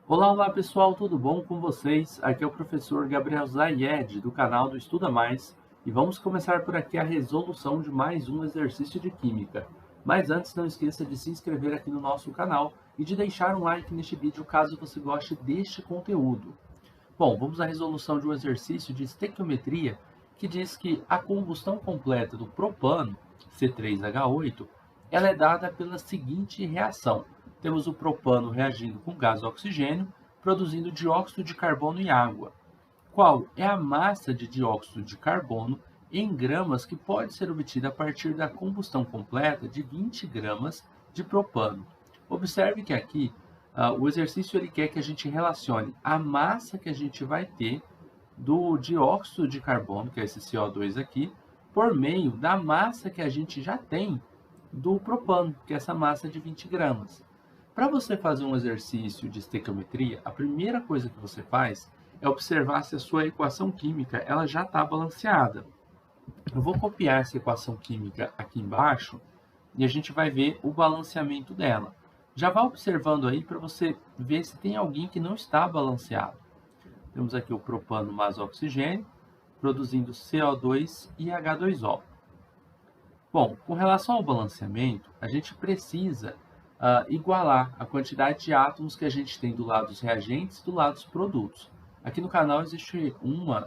Olá, olá pessoal, tudo bom com vocês? Aqui é o professor Gabriel Zayed, do canal do Estuda Mais, e vamos começar por aqui a resolução de mais um exercício de Química. Mas antes, não esqueça de se inscrever aqui no nosso canal e de deixar um like neste vídeo caso você goste deste conteúdo. Bom, vamos à resolução de um exercício de estequiometria que diz que a combustão completa do propano, C3H8, ela é dada pela seguinte reação. Temos o propano reagindo com gás oxigênio, produzindo dióxido de carbono e água. Qual é a massa de dióxido de carbono em gramas que pode ser obtida a partir da combustão completa de 20 gramas de propano? Observe que aqui o exercício ele quer que a gente relacione a massa que a gente vai ter do dióxido de carbono, que é esse CO2 aqui, por meio da massa que a gente já tem do propano, que é essa massa de 20 gramas. Para você fazer um exercício de estequiometria, a primeira coisa que você faz é observar se a sua equação química ela já está balanceada. Eu vou copiar essa equação química aqui embaixo e a gente vai ver o balanceamento dela. Já vá observando aí para você ver se tem alguém que não está balanceado. Temos aqui o propano mais oxigênio, produzindo CO2 e H2O. Bom, com relação ao balanceamento, a gente precisa igualar a quantidade de átomos que a gente tem do lado dos reagentes e do lado dos produtos. Aqui no canal existe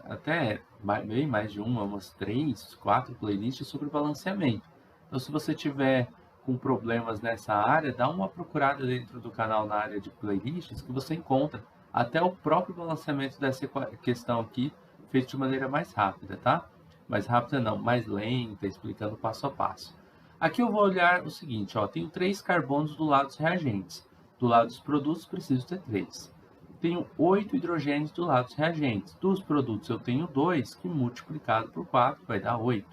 até bem mais de umas 3, 4 playlists sobre balanceamento. Então, se você tiver com problemas nessa área, dá uma procurada dentro do canal na área de playlists que você encontra até o próprio balanceamento dessa questão aqui, feito de maneira mais rápida, tá? Mais rápida não, mais lenta, explicando passo a passo. Aqui eu vou olhar o seguinte, ó, tenho 3 carbonos do lado dos reagentes. Do lado dos produtos, preciso ter 3. Tenho 8 hidrogênios do lado dos reagentes. Dos produtos, eu tenho 2, que multiplicado por 4 vai dar 8.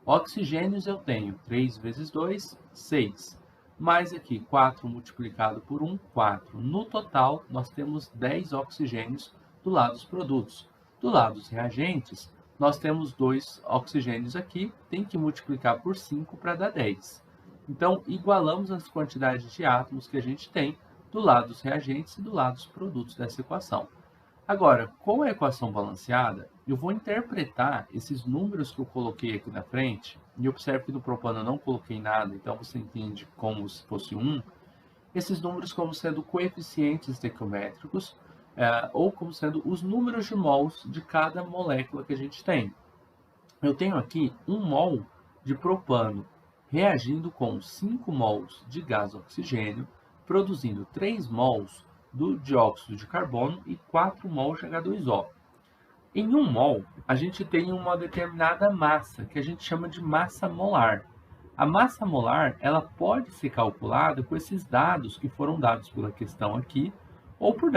Oxigênios, eu tenho 3 vezes 2, 6. Mais aqui, 4 multiplicado por 1, 4. No total, nós temos 10 oxigênios do lado dos produtos. Do lado dos reagentes, nós temos 2 oxigênios aqui, tem que multiplicar por 5 para dar 10. Então, igualamos as quantidades de átomos que a gente tem do lado dos reagentes e do lado dos produtos dessa equação. Agora, com a equação balanceada, eu vou interpretar esses números que eu coloquei aqui na frente, e observe que no propano eu não coloquei nada, então você entende como se fosse esses números como sendo coeficientes estequiométricos, ou como sendo os números de mols de cada molécula que a gente tem. Eu tenho aqui 1 mol de propano reagindo com 5 mols de gás oxigênio, produzindo 3 mols do dióxido de carbono e 4 mols de H2O. Em 1 mol, a gente tem uma determinada massa, que a gente chama de massa molar. A massa molar ela pode ser calculada com esses dados que foram dados pela questão aqui, ou por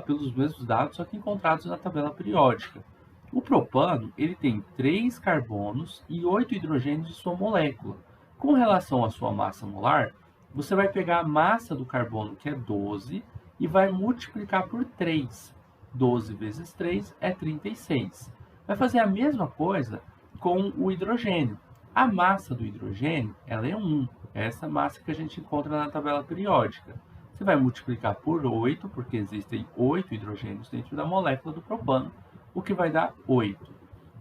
pelos mesmos dados, só que encontrados na tabela periódica. O propano ele tem 3 carbonos e 8 hidrogênios em sua molécula. Com relação à sua massa molar, você vai pegar a massa do carbono, que é 12, e vai multiplicar por 3. 12 vezes 3 é 36. Vai fazer a mesma coisa com o hidrogênio. A massa do hidrogênio ela é 1. É essa massa que a gente encontra na tabela periódica. Você vai multiplicar por 8, porque existem 8 hidrogênios dentro da molécula do propano, o que vai dar 8.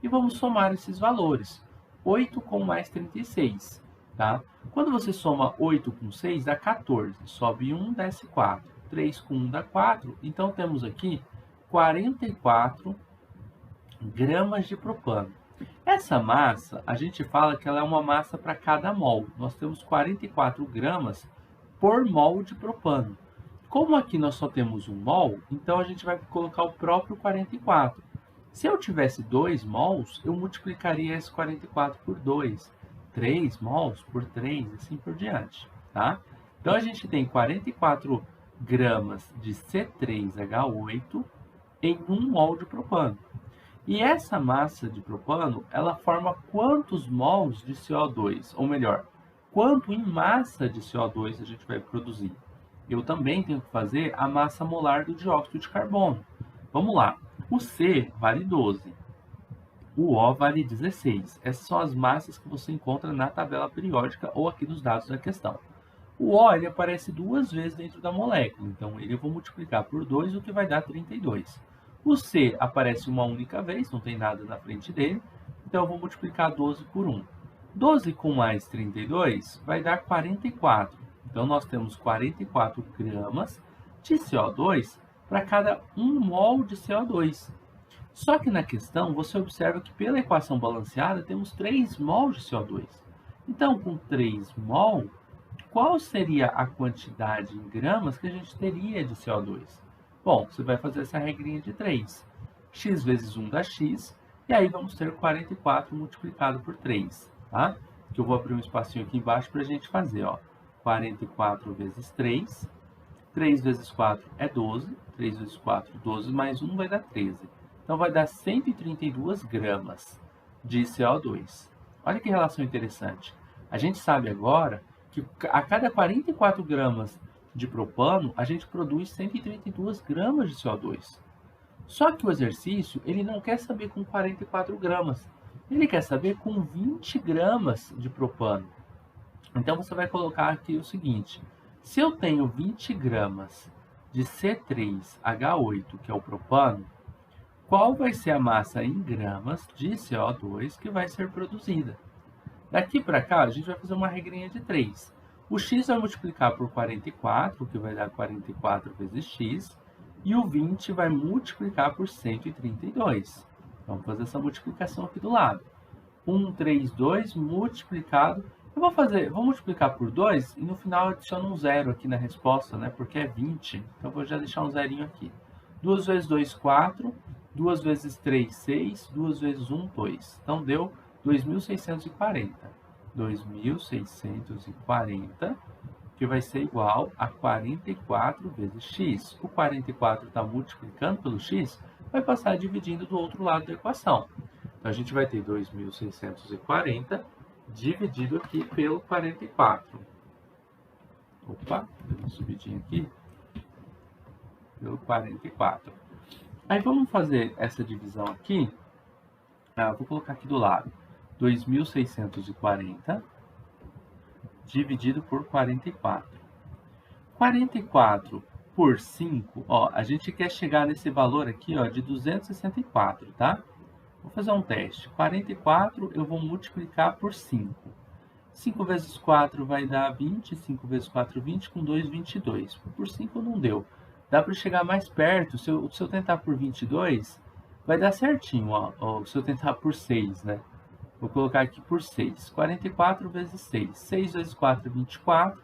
E vamos somar esses valores. 8 com mais 36. Tá? Quando você soma 8 com 6, dá 14. Sobe 1, desce 4. 3 com 1 dá 4. Então, temos aqui 44 gramas de propano. Essa massa, a gente fala que ela é uma massa para cada mol. Nós temos 44 gramas por mol de propano. Como aqui nós só temos 1 mol, então a gente vai colocar o próprio 44. Se eu tivesse 2 mols, eu multiplicaria esse 44 por 2. 3 mols por 3, e assim por diante. Tá? Então, a gente tem 44 gramas de C3H8 em 1 mol de propano. E essa massa de propano, ela forma quantos mols de CO2? Ou melhor, quanto em massa de CO2 a gente vai produzir? Eu também tenho que fazer a massa molar do dióxido de carbono. Vamos lá. O C vale 12. O O vale 16. Essas são as massas que você encontra na tabela periódica ou aqui nos dados da questão. O O ele aparece duas vezes dentro da molécula, então eu vou multiplicar por 2, o que vai dar 32. O C aparece uma única vez, não tem nada na frente dele, então eu vou multiplicar 12 por 1. 12 com mais 32 vai dar 44. Então nós temos 44 gramas de CO2 para cada 1 mol de CO2. Só que na questão você observa que pela equação balanceada temos 3 mol de CO2. Então com 3 mol, qual seria a quantidade em gramas que a gente teria de CO2? Bom, você vai fazer essa regrinha de 3. X vezes 1 dá X, e aí vamos ter 44 multiplicado por 3, tá? Que eu vou abrir um espacinho aqui embaixo para a gente fazer, ó. 44 vezes 3, 3 vezes 4 é 12, 3 vezes 4, 12 mais 1 vai dar 13. Então vai dar 132 gramas de CO2. Olha que relação interessante. A gente sabe agora que a cada 44 gramas de propano, a gente produz 132 gramas de CO2. Só que o exercício, ele não quer saber com 44 gramas. Ele quer saber com 20 gramas de propano. Então, você vai colocar aqui o seguinte. Se eu tenho 20 gramas de C3H8, que é o propano, qual vai ser a massa em gramas de CO2 que vai ser produzida? Daqui para cá, a gente vai fazer uma regrinha de 3. O x vai multiplicar por 44, que vai dar 44 vezes x, e o 20 vai multiplicar por 132. Vamos fazer essa multiplicação aqui do lado. 132 multiplicado... vou multiplicar por 2 e no final adiciono um zero aqui na resposta, né? Porque é 20. Então, vou já deixar um zerinho aqui. 2 vezes 2, 4. 2 vezes 3, 6. 2 vezes 1, 2. Então, deu 2.640. 2.640, que vai ser igual a 44 vezes x. O 44 está multiplicando pelo x, vai passar dividindo do outro lado da equação. Então, a gente vai ter 2.640 dividido aqui pelo 44. Opa, deu uma subidinha aqui. Pelo 44. Aí vamos fazer essa divisão aqui. Vou colocar aqui do lado. 2.640 dividido por 44. 44 por 5, ó, a gente quer chegar nesse valor aqui, ó, de 264, tá? Vou fazer um teste. 44 eu vou multiplicar por 5. 5 vezes 4 vai dar 20, 5 vezes 4, 20, com 2, 22. Por 5 não deu. Dá para chegar mais perto, se eu tentar por 22, vai dar certinho, ó, se eu tentar por 6, né? Vou colocar aqui por 6. 44 vezes 6. 6 vezes 4 é 24.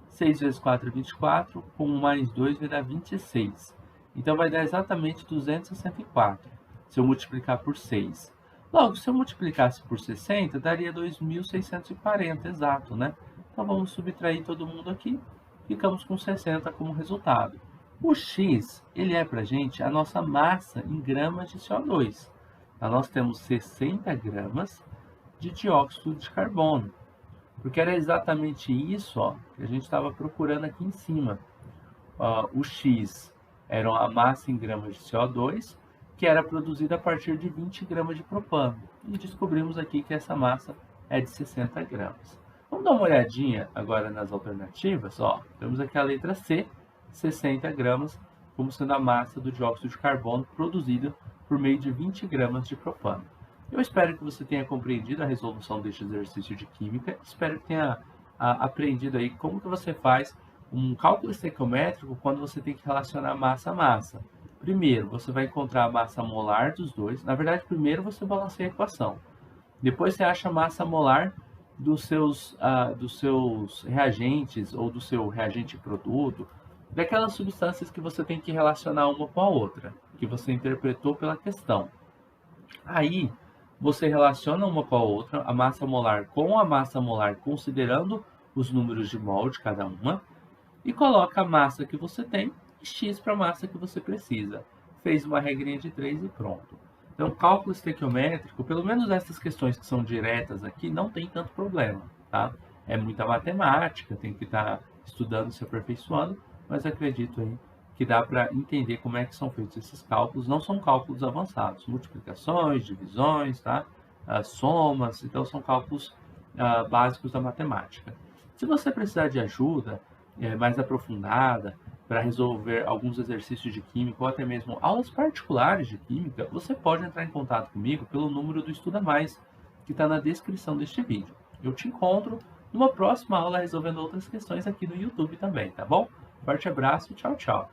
6 vezes 4 é 24. Com mais 2 vai dar 26. Então, vai dar exatamente 264. Se eu multiplicar por 6. Logo, se eu multiplicasse por 60, daria 2.640, exato, né? Então, vamos subtrair todo mundo aqui. Ficamos com 60 como resultado. O X, ele é para a gente a nossa massa em gramas de CO2. Então, nós temos 60 gramas de dióxido de carbono, porque era exatamente isso, ó, que a gente estava procurando aqui em cima. O X era a massa em gramas de CO2, que era produzida a partir de 20 gramas de propano. E descobrimos aqui que essa massa é de 60 gramas. Vamos dar uma olhadinha agora nas alternativas. Ó, temos aqui a letra C, 60 gramas, como sendo a massa do dióxido de carbono produzida por meio de 20 gramas de propano. Eu espero que você tenha compreendido a resolução deste exercício de química. Espero que tenha aprendido aí como que você faz um cálculo estequiométrico quando você tem que relacionar massa a massa. Primeiro, você vai encontrar a massa molar dos dois. Na verdade, primeiro você balanceia a equação. Depois você acha a massa molar dos seus reagentes ou do seu reagente produto, daquelas substâncias que você tem que relacionar uma com a outra, que você interpretou pela questão. Aí, você relaciona uma com a outra, a massa molar com a massa molar, considerando os números de mol de cada uma, e coloca a massa que você tem e x para a massa que você precisa. Fez uma regrinha de 3 e pronto. Então, cálculo estequiométrico, pelo menos essas questões que são diretas aqui, não tem tanto problema, tá? É muita matemática, tem que estar estudando, se aperfeiçoando, mas acredito aí que dá para entender como é que são feitos esses cálculos. Não são cálculos avançados, multiplicações, divisões, tá? Somas, então são cálculos básicos da matemática. Se você precisar de ajuda mais aprofundada para resolver alguns exercícios de química ou até mesmo aulas particulares de química, você pode entrar em contato comigo pelo número do Estuda Mais, que está na descrição deste vídeo. Eu te encontro numa próxima aula resolvendo outras questões aqui no YouTube também, tá bom? Forte abraço e tchau, tchau!